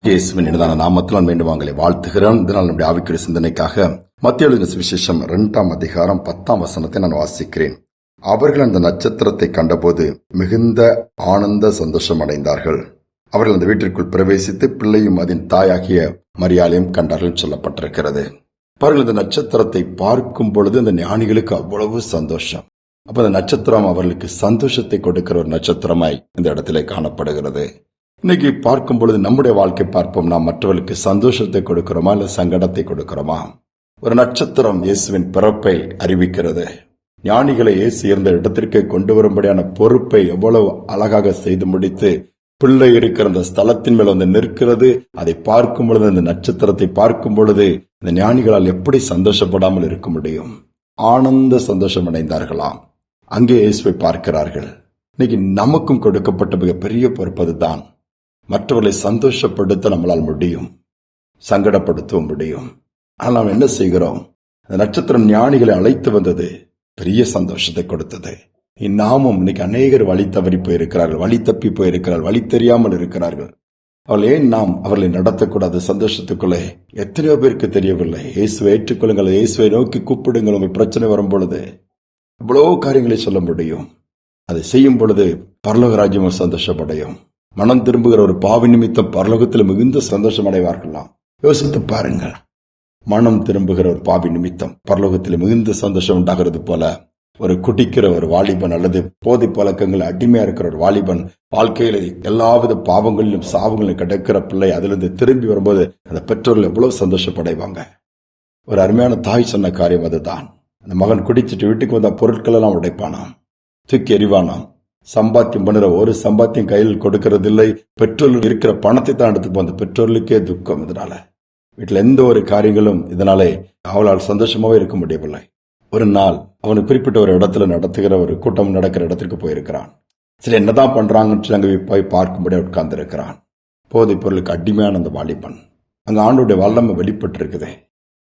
இயேசுவின் இனிதான நாமத்தில் மீண்டும் உங்களை வாழ்த்துகிறேன். இதனால் நம்முடைய ஆவிக்குரிய சிந்தனைக்காக மத்தேயு எழுதின சுவிசேஷம் 2ஆம் அதிகாரம் 10ஆம் வசனத்தை நான் வாசிக்கிறேன். அவர்கள் அந்த நட்சத்திரத்தை கண்டபோது மிகுந்த ஆனந்த சந்தோஷம் அடைந்தார்கள். அவர்கள் அந்த வீட்டிற்குள் பிரவேசித்து பிள்ளையும் அதன் தாயாகிய மரியாளையும் கண்டார்கள் சொல்லப்பட்டிருக்கிறது. பாருங்கள், இந்த நட்சத்திரத்தை பார்க்கும் பொழுது இந்த ஞானிகளுக்கு அவ்வளவு சந்தோஷம். அப்ப அந்த நட்சத்திரம் அவர்களுக்கு சந்தோஷத்தை கொடுக்கிற ஒரு நட்சத்திரமாய் இந்த இடத்திலே காணப்படுகிறது. இன்னைக்கு பார்க்கும் பொழுது நம்முடைய வாழ்க்கை பார்ப்போம். நாம் மற்றவர்களுக்கு சந்தோஷத்தை கொடுக்கிறோமா இல்ல சங்கடத்தை கொடுக்கிறோமா? ஒரு நட்சத்திரம் இயேசுவின் பிறப்பை அறிவிக்கிறது. ஞானிகளை இயேசு இருந்த இடத்திற்கு கொண்டு வரும்படியான பொறுப்பை எவ்வளவு அழகாக செய்து முடித்து பிள்ளை இருக்கிற அந்த ஸ்தலத்தின் மேல் வந்து நிற்கிறது. அதை பார்க்கும் பொழுது, அந்த நட்சத்திரத்தை பார்க்கும் பொழுது இந்த ஞானிகளால் எப்படி சந்தோஷப்படாமல் இருக்க முடியும்? ஆனந்த சந்தோஷம் அடைந்தார்களாம். அங்கே இயேசுவை பார்க்கிறார்கள். இன்னைக்கு நமக்கும் கொடுக்கப்பட்ட மிகப்பெரிய பொறுப்பு அதுதான். மற்றவர்களை சந்தோஷப்படுத்த நம்மளால் முடியும், சங்கடப்படுத்தவும் முடியும். ஆனால் நாம் என்ன செய்கிறோம்? அந்த நட்சத்திரம் ஞானிகளை அழைத்து வந்தது, பெரிய சந்தோஷத்தை கொடுத்தது. நாமும் இன்னைக்கு அநேகர் வழி தவறி போயிருக்கிறார்கள், வழி தப்பி போயிருக்கிறார்கள், வழி தெரியாமல் இருக்கிறார்கள். அவள் ஏன் நாம் அவர்களை நடத்தக்கூடாது சந்தோஷத்துக்குள்ளே? எத்தனையோ பேருக்கு தெரியவில்லை. இயேசுவை ஏற்றுக்கொள்ளுங்கள், இயேசுவை நோக்கி கூப்பிடுங்கள். உங்கள் பிரச்சனை வரும் பொழுது இவ்வளவு காரியங்களை சொல்ல முடியும். அதை செய்யும் பொழுது பரலோக ராஜ்யம் சந்தோஷப்படையும். மனம் திரும்புகிற ஒரு பாவி நிமித்தம் பரலோகத்தில் மிகுந்த சந்தோஷம் அடைவார்களாம். யோசித்து பாருங்கள். மனம் திரும்புகிற ஒரு பாவி நிமித்தம் பரலோகத்தில் மிகுந்த சந்தோஷம் உண்டாகிறது போல, ஒரு குடிக்கிற ஒரு வாலிபன் அல்லது போதை பழக்கங்கள் அடிமையா இருக்கிற ஒரு வாலிபன் வாழ்க்கையில எல்லாவித பாவங்களிலும் சாவங்களிலும் கிடக்கிற பிள்ளை அதிலிருந்து திரும்பி வரும்போது அந்த பெற்றோர்கள் எவ்வளவு சந்தோஷப்படைவாங்க. ஒரு அருமையான தாய் சொன்ன காரியம் அதுதான். அந்த மகன் குடிச்சிட்டு வீட்டுக்கு வந்த பொருட்கள் எல்லாம் உடைப்பானாம், தூக்கி எறிவானாம். சம்பாத்தியம் பண்ணுற ஒரு சம்பாத்தியம் கையில் கொடுக்கறதில்லை. பெற்றோர்கள் இருக்கிற பணத்தை தான் எடுத்துப்போம். அந்த பெற்றோர்களுக்கே துக்கம். இதனால வீட்டில் எந்த ஒரு காரியங்களும் இதனாலே அவளால் சந்தோஷமாவே இருக்க முடியவில்லை. ஒரு நாள் அவனுக்கு குறிப்பிட்ட ஒரு இடத்துல நடத்துகிற ஒரு கூட்டம் நடக்கிற இடத்திற்கு போயிருக்கிறான். சரி, என்னதான் பண்றாங்கன்னு சொல்லி அங்கே போய் பார்க்கும்படி உட்கார்ந்து இருக்கிறான். போதைப் பொருளுக்கு அடிமையான அந்த வாலிபன் அங்க ஆண்டோடைய வல்லமை வெளிப்பட்டு இருக்குது.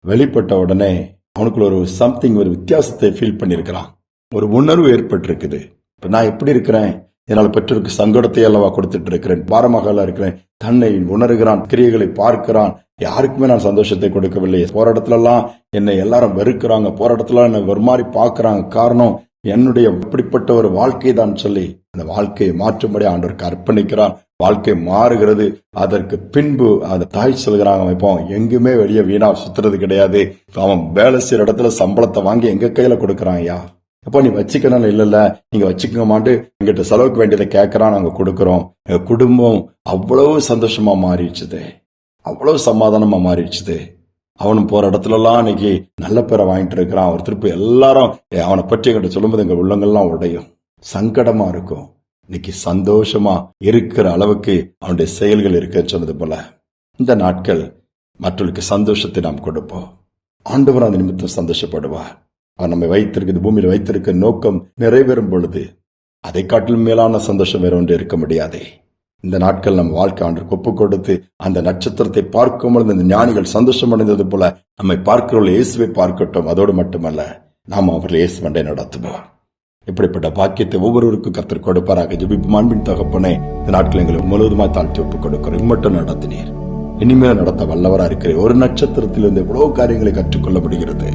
வெளிப்பட்ட உடனே அவனுக்குள்ள ஒரு சம்திங், ஒரு வித்தியாசத்தை ஃபீல் பண்ணிருக்கிறான். ஒரு உணர்வு ஏற்பட்டு இருக்குது. இப்ப நான் எப்படி இருக்கிறேன்? என்னால் பெற்றோருக்கு சங்கடத்தை அல்லவா கொடுத்துட்டு இருக்கிறேன், பாரமாக இருக்கிறேன். தன்னை உணர்கிறான், கிரியைகளை பார்க்கிறான். யாருக்குமே நான் சந்தோஷத்தை கொடுக்கவில்லை. போற இடத்துல எல்லாம் என்னை எல்லாரும் வெறுக்கிறாங்க, போற இடத்துல என்னை ஒரு மாதிரி பாக்குறாங்க. காரணம் என்னுடைய இப்படிப்பட்ட ஒரு வாழ்க்கை தான் சொல்லி அந்த வாழ்க்கையை மாற்றும்படி ஆண்டவருக்கு அர்ப்பணிக்கிறான். வாழ்க்கை மாறுகிறது. அதற்கு பின்பு அந்த தாய் சொல்கிறாங்க, இப்போ எங்குமே வெளியே வீணா சுத்துறது கிடையாது. அவன் வேலை செய்யற இடத்துல சம்பளத்தை வாங்கி எங்க கையில கொடுக்கறான். ஐயா, அப்போ நீ வச்சுக்கணும் இல்ல, நீங்க வச்சுக்க மாட்டு எங்கிட்ட செலவுக்கு வேண்டியதை கேட்கறான், நாங்க கொடுக்கறோம். எங்க குடும்பம் அவ்வளவு சந்தோஷமா மாறிடுச்சுது, அவ்வளவு சமாதானமா மாறிடுச்சுது. அவனும் போற இடத்துல எல்லாம் இன்னைக்கு நல்ல பேரை வாங்கிட்டு இருக்கிறான். ஒரு திருப்பி எல்லாரும் அவனை பற்றி எங்கிட்ட சொல்லும்போது எங்க உள்ளங்கள்லாம் உடையும், சங்கடமா இருக்கும். இன்னைக்கு சந்தோஷமா இருக்கிற அளவுக்கு அவனுடைய செயல்கள் இருக்க சொன்னது போல இந்த நாட்கள் மற்றவர்களுக்கு சந்தோஷத்தை நாம் கொடுப்போம். ஆண்டவர் அந்த நிமித்தம் சந்தோஷப்படுவார். அவர் நம்மை வைத்திருக்கிறது, பூமியில் வைத்திருக்க நோக்கம் நிறைவேறும் பொழுது அதை காட்டிலும் மேலான சந்தோஷம் வேற ஒன்று இருக்க முடியாதே. இந்த நாட்கள் நம்ம வாழ்க்கை ஆண்டவருக்கு ஒப்பு கொடுத்து அந்த நட்சத்திரத்தை பார்க்கும் பொழுது இந்த ஞானிகள் சந்தோஷம் அடைந்தது போல நம்மை பார்க்கிறவர்கள் இயேசுவை பார்க்கட்டும். அதோடு மட்டுமல்ல, நாம் அவர்கள் இயேசு மண்டை நடத்துவோம். இப்படிப்பட்ட பாக்கியத்தை ஒவ்வொருவருக்கும் கர்த்தர் கொடுப்பாராக. ஜெபிப்போம். அன்பின் தகப்பனே, இந்த நாட்கள் எங்களை முழுவதுமாய் தாழ்த்தி ஒப்புக் கொடுக்கிறோம். இம்மட்டும் நடத்தினீர், இனிமேல் நடத்த வல்லவரா இருக்கிறேன். ஒரு நட்சத்திரத்திலிருந்து எவ்வளவு காரியங்களை கற்றுக்கொள்ள முடிகிறது.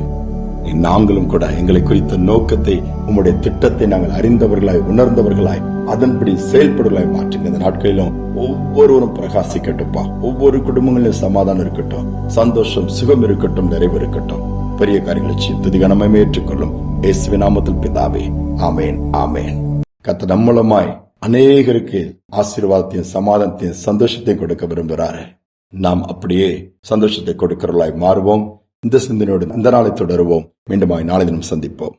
நாங்களும் கூட எங்களை குறித்த நோக்கத்தை, உம்முடைய திட்டத்தை நாங்கள் அறிந்தவர்களாய், உணர்ந்தவர்களாய், அதன்படி செயல்படுவர்களாய் மாற்றுங்க. இந்த நாட்களிலும் ஒவ்வொருவரும் பிரகாசிக்கட்டும்பா. ஒவ்வொரு குடும்பங்களிலும் சமாதானம் இருக்கட்டும், சந்தோஷம், சுகம் இருக்கட்டும், நிறைவு இருக்கட்டும். பெரிய காரியங்களை செய்து கனமே ஏற்றுக்கொள்ளும் இயேசுவின் நாமத்தில் பிதாவே, ஆமேன், ஆமேன். கர்த்தர் நம் மூலமாய் அநேகருக்கு ஆசீர்வாதத்தையும் சமாதானத்தையும் சந்தோஷத்தையும் கொடுக்க விரும்புகிறாரு. நாம் அப்படியே சந்தோஷத்தை கொடுக்கிறவர்களாய் மாறுவோம். இந்த சிந்தனையோடு இந்த நாளை தொடருவோம். மீண்டும் நாளை தினம் சந்திப்போம்.